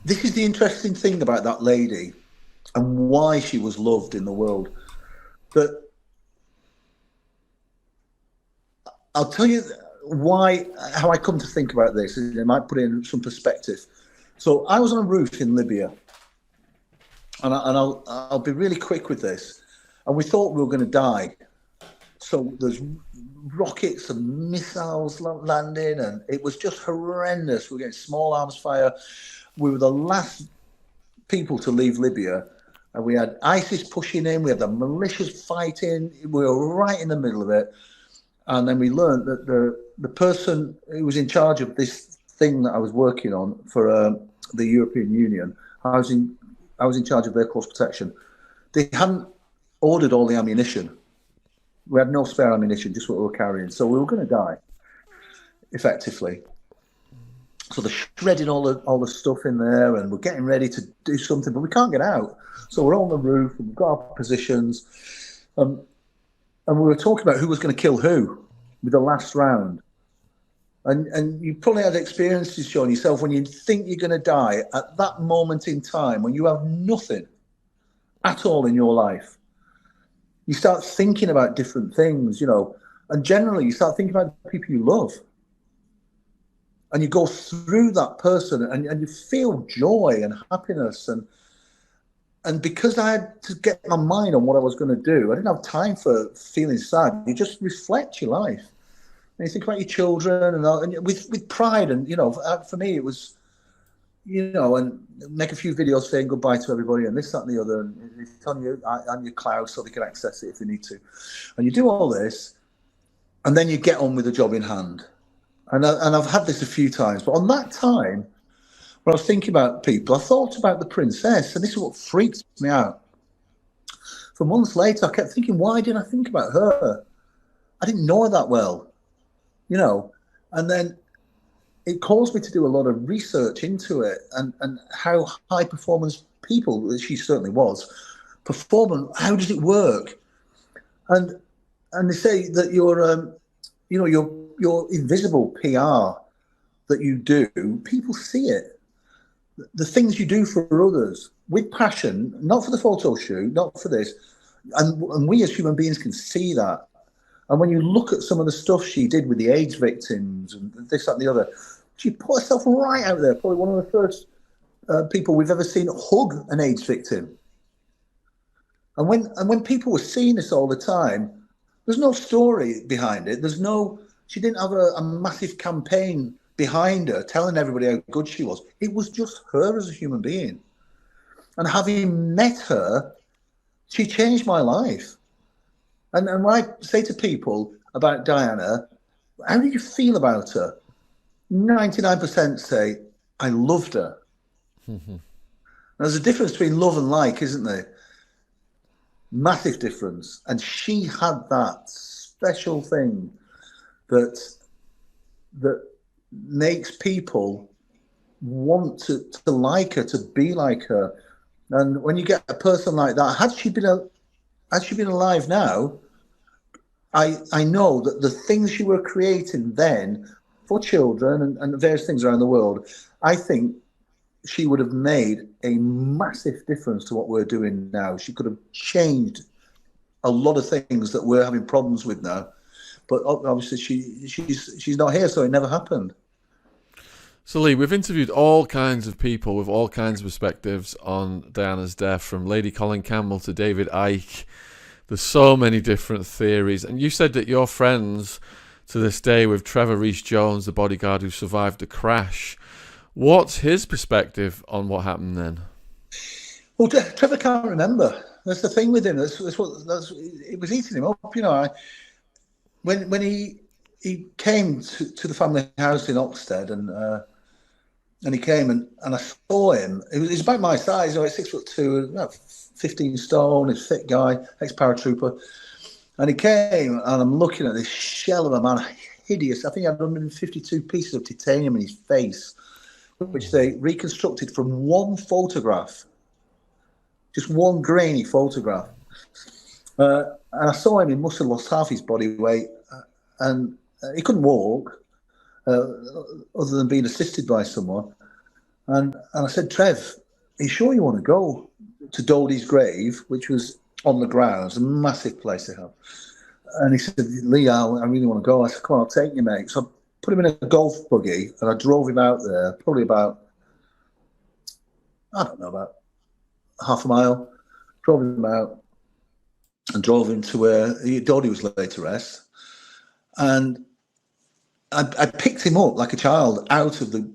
this is the interesting thing about that lady and why she was loved in the world. That I'll tell you why, how I come to think about this, and it might put it in some perspective. So I was on a roof in Libya, and I'll be really quick with this. And we thought we were going to die. So there's rockets and missiles landing, and it was just horrendous. We were getting small arms fire. We were the last people to leave Libya, and we had ISIS pushing in. We had the militias fighting. We were right in the middle of it. And then we learned that the person who was in charge of this thing that I was working on for the European Union, I was in charge of their coast protection. They hadn't ordered all the ammunition. We had no spare ammunition, just what we were carrying. So we were going to die, effectively. So they're shredding all the stuff in there, and we're getting ready to do something, but we can't get out. So we're on the roof, and we've got our positions, and we were talking about who was going to kill who with the last round. And you probably had experiences, Sean, yourself, when you think you're going to die at that moment in time when you have nothing at all in your life. You start thinking about different things, and generally you start thinking about the people you love. And you go through that person, and you feel joy and happiness. And because I had to get my mind on what I was going to do, I didn't have time for feeling sad. You just reflect your life. And you think about your children and with pride. And, for me, it was, and make a few videos saying goodbye to everybody and this, that, and the other. And it's on your cloud so they can access it if they need to. And you do all this, and then you get on with the job in hand. And I've had this a few times, but on that time, when I was thinking about people, I thought about the princess, and this is what freaks me out. For months later, I kept thinking, why didn't I think about her? I didn't know her that well, and then it caused me to do a lot of research into it and how high performance people, she certainly was, perform and how does it work? And they say that your invisible PR that you do, people see it. The things you do for others with passion, not for the photo shoot, not for this, and we as human beings can see that. And when you look at some of the stuff she did with the AIDS victims and this, that, and the other, she put herself right out there. Probably one of the first people we've ever seen hug an AIDS victim. And when people were seeing this all the time, there's no story behind it. She didn't have a massive campaign behind her telling everybody how good she was. It was just her as a human being. And having met her, she changed my life. And when I say to people about Diana, how do you feel about her? 99% say, I loved her. There's a difference between love and like, isn't there? Massive difference. And she had that special thing that makes people want to like her, to be like her. And when you get a person like that, had she been alive now, I know that the things you were creating then for children and various things around the world, I think she would have made a massive difference to what we're doing now. She could have changed a lot of things that we're having problems with now. But obviously she's not here, so it never happened. So, Lee, we've interviewed all kinds of people with all kinds of perspectives on Diana's death, from Lady Colin Campbell to David Icke. There's so many different theories. And you said that you're friends to this day with Trevor Rees-Jones, the bodyguard who survived the crash. What's his perspective on what happened then? Well, Trevor can't remember. That's the thing with him. It was eating him up. When he came to the family house in Oxted, and he came and I saw him. He was about my size, 6'2", about 15 stone. He's a fit guy, ex-paratrooper. And he came, and I'm looking at this shell of a man, hideous. I think he had 152 pieces of titanium in his face, which they reconstructed from one photograph, just one grainy photograph. And I saw him, he must have lost half his body weight, and he couldn't walk, other than being assisted by someone. And I said, Trev, are you sure you want to go to Dodie's grave, which was on the grounds, a massive place to have? And he said, Lee, I really want to go. I said, come on, I'll take you, mate. So I put him in a golf buggy and I drove him out there, probably about, I don't know, about half a mile. Drove him out and drove him to where Dodie was laid to rest. And I picked him up like a child out of the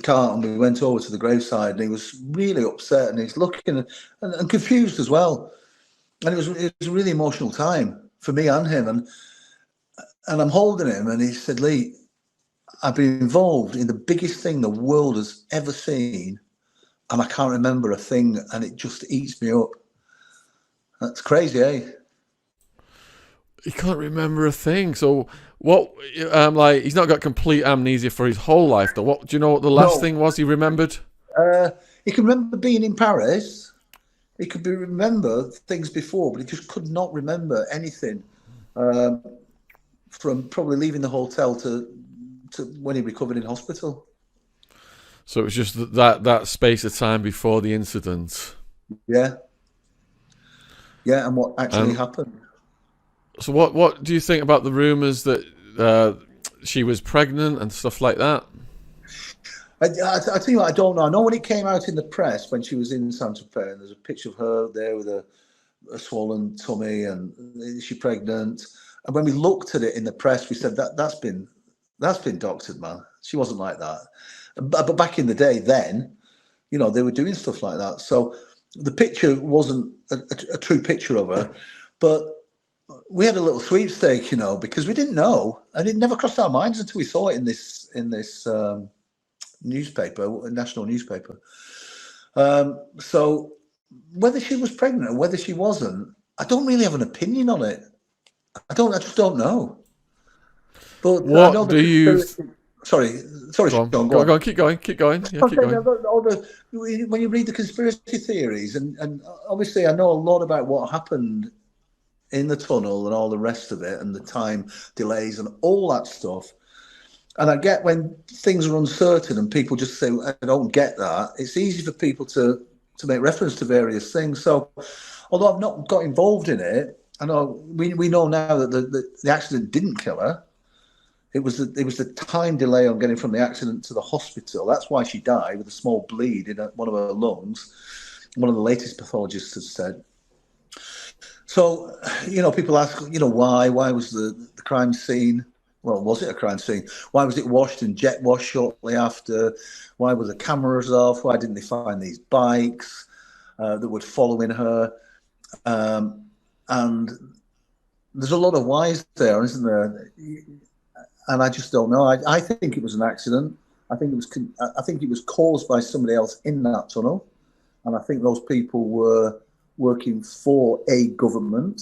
car, and we went over to the graveside, and he was really upset, and he's looking and confused as well. And it was a really emotional time for me and him. And I'm holding him, and he said, Lee, I've been involved in the biggest thing the world has ever seen, and I can't remember a thing, and it just eats me up. That's crazy, eh? He can't remember a thing. So what? Like, he's not got complete amnesia for his whole life. Though, what do you know? What the last thing was he remembered? He can remember being in Paris. He could remember things before, but he just could not remember anything from probably leaving the hotel to when he recovered in hospital. So it was just that space of time before the incident. Yeah, and what actually happened. So what do you think about the rumours that she was pregnant and stuff like that? I tell you what, I don't know. I know when it came out in the press when she was in Santa Fe, and there's a picture of her there with a swollen tummy, and is she pregnant? And when we looked at it in the press, we said that's been doctored, man. She wasn't like that. But back in the day, then, you know, they were doing stuff like that. So the picture wasn't a true picture of her, but we had a little sweepstake, you know, because we didn't know, and it never crossed our minds until we saw it in this newspaper, a national newspaper. So whether she was pregnant or whether she wasn't, I don't really have an opinion on it. I just don't know. But what I know do you? Sorry, Sean, go on, keep going. Yeah, keep going. When you read the conspiracy theories, and obviously I know a lot about what happened in the tunnel and all the rest of it, and the time delays and all that stuff. And I get when things are uncertain and people just say, I don't get that, it's easy for people to make reference to various things. So although I've not got involved in it, I know we know now that the accident didn't kill her. It was the time delay on getting from the accident to the hospital. That's why she died with a small bleed in one of her lungs. One of the latest pathologists has said. So, you know, people ask, you know, why was the crime scene? Well, was it a crime scene? Why was it washed and jet washed shortly after? Why were the cameras off? Why didn't they find these bikes that would follow in her? And there's a lot of whys there, isn't there? And I just don't know. I think it was an accident. I think it was caused by somebody else in that tunnel, and I think those people were working for a government,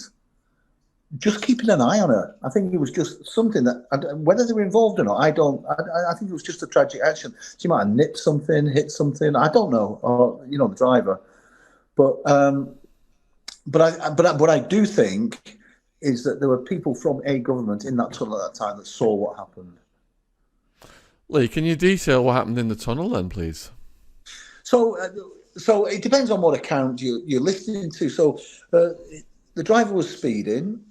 just keeping an eye on her. I think it was just something that, whether they were involved or not, I think it was just a tragic action. She might have nipped something, hit something, I don't know, or, you know, the driver. But what I do think is that there were people from a government in that tunnel at that time that saw what happened. Lee, can you detail what happened in the tunnel then, please? So it depends on what account you're listening to. So the driver was speeding.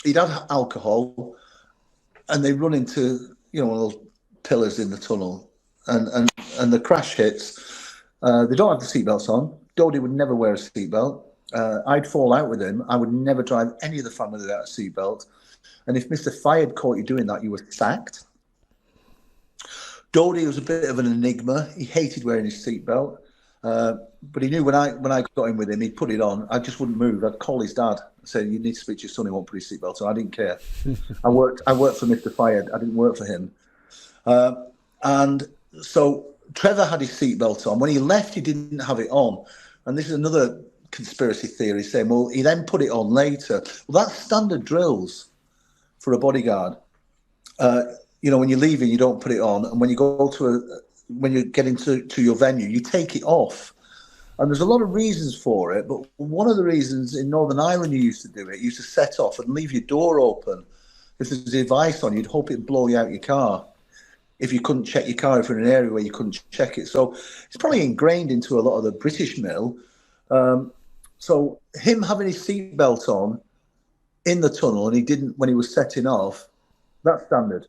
He'd had alcohol, and they run into, you know, one of those pillars in the tunnel, and the crash hits. They don't have the seatbelts on. Dodie would never wear a seatbelt. I'd fall out with him. I would never drive any of the family without a seatbelt. And if Mr. Fayed caught you doing that, you were sacked. Dodie was a bit of an enigma. He hated wearing his seatbelt, but he knew when I got in with him, he'd put it on. I just wouldn't move. I'd call his dad and say, "You need to speak to your son. He won't put his seatbelt on." I didn't care. I worked for Mr. Fayed. I didn't work for him. And so Trevor had his seatbelt on. When he left, he didn't have it on. And this is another conspiracy theory saying, well, he then put it on later. Well, that's standard drills for a bodyguard. You know, when you're leaving, you don't put it on, and when you go when you're getting to your venue, you take it off. And there's a lot of reasons for it, but one of the reasons in Northern Ireland you used to do it, you used to set off and leave your door open. If there's a device on, you'd hope it'd blow you out your car. if you couldn't check your car, if you're in an area where you couldn't check it. So it's probably ingrained into a lot of the British mill. So him having his seatbelt on in the tunnel, and he didn't when he was setting off, that's standard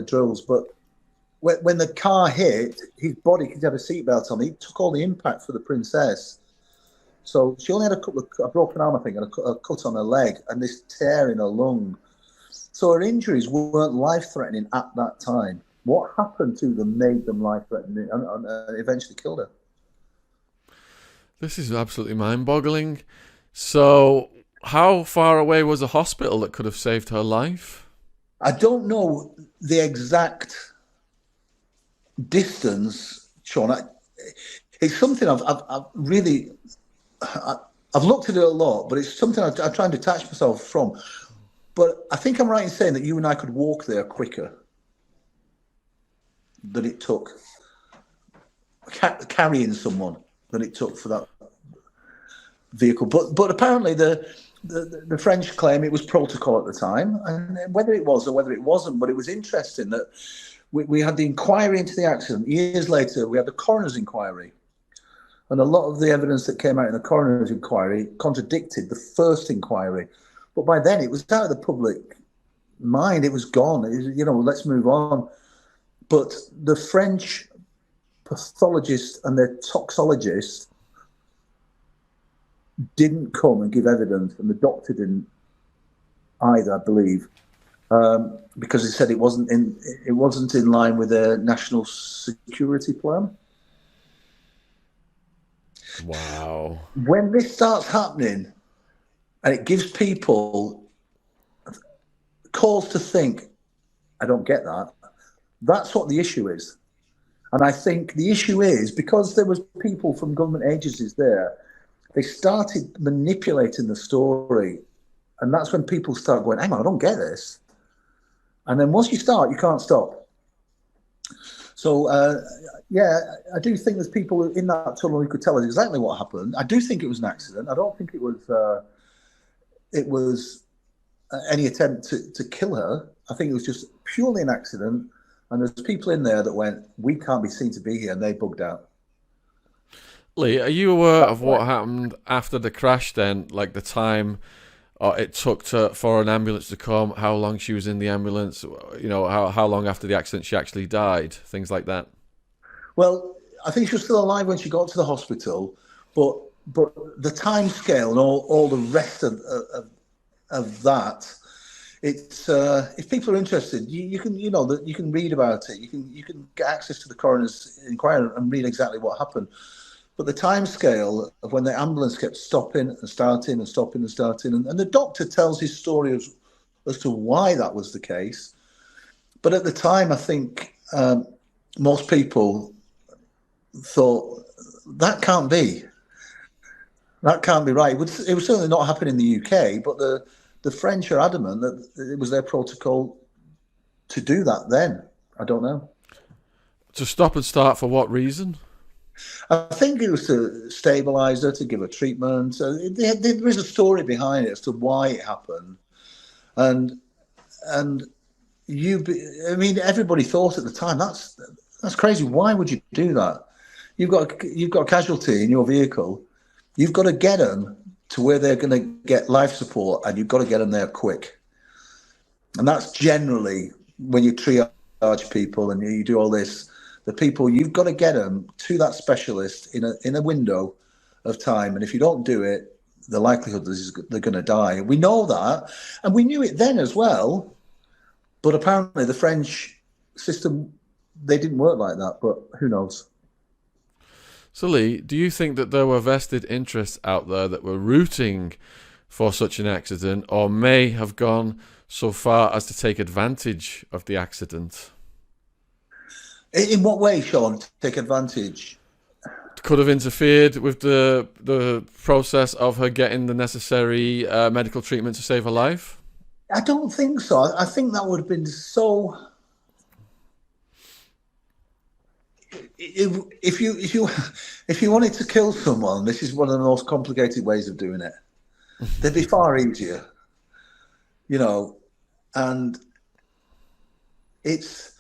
drills. But when the car hit, his body could have a seatbelt on. He took all the impact for the princess. So she only had a broken arm, I think, and a cut on her leg, and this tear in her lung. So her injuries weren't life-threatening at that time. What happened to them made them life-threatening and eventually killed her. This is absolutely mind-boggling. So how far away was a hospital that could have saved her life? I don't know the exact distance, Sean. It's something I've looked at it a lot, but it's something I try and detach myself from. But I think I'm right in saying that you and I could walk there quicker than it took carrying someone than it took for that vehicle. But apparently the French claim it was protocol at the time, and whether it was or whether it wasn't, but it was interesting that we had the inquiry into the accident. Years later, we had the coroner's inquiry. And a lot of the evidence that came out in the coroner's inquiry contradicted the first inquiry. But by then, it was out of the public mind. It was gone. It was, let's move on. But the French pathologist and their toxologist didn't come and give evidence, and the doctor didn't either, I believe, because he said it wasn't in line with their national security plan. Wow. When this starts happening, and it gives people cause to think, I don't get that. That's what the issue is. And I think the issue is because there was people from government agencies there, they started manipulating the story. And that's when people start going, hang on, I don't get this. And then once you start, you can't stop. So, I do think there's people in that tunnel who could tell us exactly what happened. I do think it was an accident. I don't think it was any attempt to kill her. I think it was just purely an accident. And there's people in there that went, we can't be seen to be here, and they bugged out. Lee, are you aware of what happened after the crash then? Like the time it took for an ambulance to come, how long she was in the ambulance, how long after the accident she actually died, things like that? Well, I think she was still alive when she got to the hospital, but the time scale and all the rest of that, it's if people are interested, you can read about it. You can get access to the coroner's inquiry and read exactly what happened. But the time scale of when the ambulance kept stopping and starting and stopping and starting, and the doctor tells his story as to why that was the case. But at the time, I think most people thought that can't be. That can't be right. It would certainly not happen in the UK, but the French are adamant that it was their protocol to do that then. I don't know. To stop and start for what reason? I think it was to stabilise her, to give her treatment. There is a story behind it as to why it happened. And everybody thought at the time, that's crazy. Why would you do that? You've got a casualty in your vehicle. You've got to get them to where they're going to get life support, and you've got to get them there quick. And that's generally when you triage people and you do all this. The people, you've got to get them to that specialist in a window of time. And if you don't do it, the likelihood is they're going to die. We know that. And we knew it then as well. But apparently the French system, they didn't work like that. But who knows? So, Lee, do you think that there were vested interests out there that were rooting for such an accident, or may have gone so far as to take advantage of the accident? In what way, Sean, take advantage? Could have interfered with the process of her getting the necessary medical treatment to save her life? I don't think so. I think that would have been so... If you wanted to kill someone, this is one of the most complicated ways of doing it. They'd be far easier, and it's.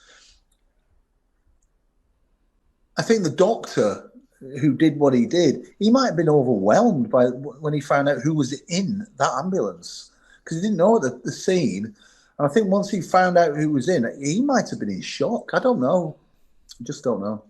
I think the doctor who did what he did, he might have been overwhelmed by when he found out who was in that ambulance because he didn't know the scene. And I think once he found out who was in, he might have been in shock. I don't know. I just don't know.